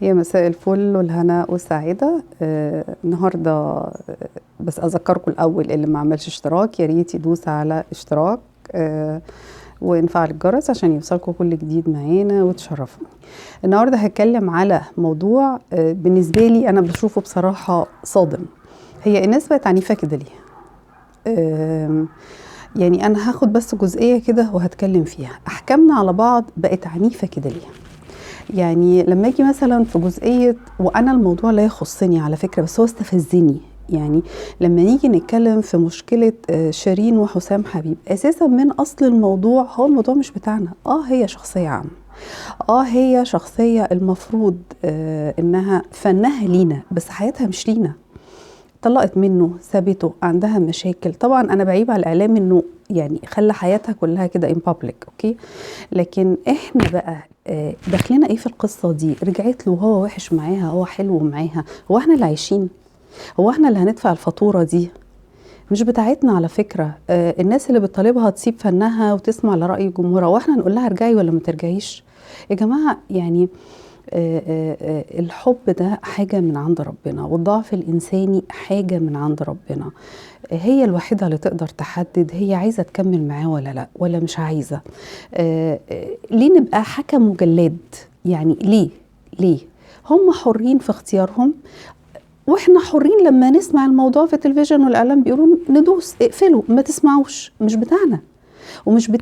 يا مساء الفل والهنا والسعادة. النهاردة بس أذكركم الأول اللي ما عملش اشتراك يا ريت يدوس على اشتراك ونفعل الجرس عشان يوصلكم كل جديد معانا وتشرفوني. النهاردة هتكلم على موضوع بالنسبة لي أنا بشوفه بصراحة صادم. هي الناس بقت عنيفة كده ليه؟ يعني أنا هاخد بس جزئية كده وهتكلم فيها. أحكامنا على بعض بقت عنيفة كده ليه؟ يعني لما اجي مثلا في جزئية، وانا الموضوع لا يخصني على فكرة بس هو استفزني، يعني لما نيجي نتكلم في مشكلة شيرين وحسام حبيب، اساسا من اصل الموضوع هو الموضوع مش بتاعنا. هي شخصية عامة، هي شخصية المفروض انها فنها لينا بس حياتها مش لينا. طلقت منه، سابته، عندها مشاكل. طبعا انا بعيب على الاعلام انه يعني خلى حياتها كلها كده in public، اوكي، لكن احنا بقى دخلنا ايه في القصة دي؟ رجعت له وهو وحش معاها، هو حلو معاها، هو احنا اللي عايشين؟ هو احنا اللي هندفع الفاتورة دي؟ مش بتاعتنا على فكرة. الناس اللي بتطالبها تسيب فنها وتسمع لرأي جمهورها، واحنا نقول لها ارجعي ولا ما ترجعيش؟ يا جماعة يعني الحب ده حاجة من عند ربنا، والضعف الإنساني حاجة من عند ربنا. هي الوحيدة اللي تقدر تحدد هي عايزة تكمل معاه ولا لا، ولا مش عايزة. ليه نبقى حكم وجلاد؟ يعني ليه هم حرين في اختيارهم، واحنا حرين لما نسمع الموضوع في التلفزيون والاعلام بيقولوا ندوس، اقفلوا، ما تسمعوش، مش بتاعنا ومش بتاعي.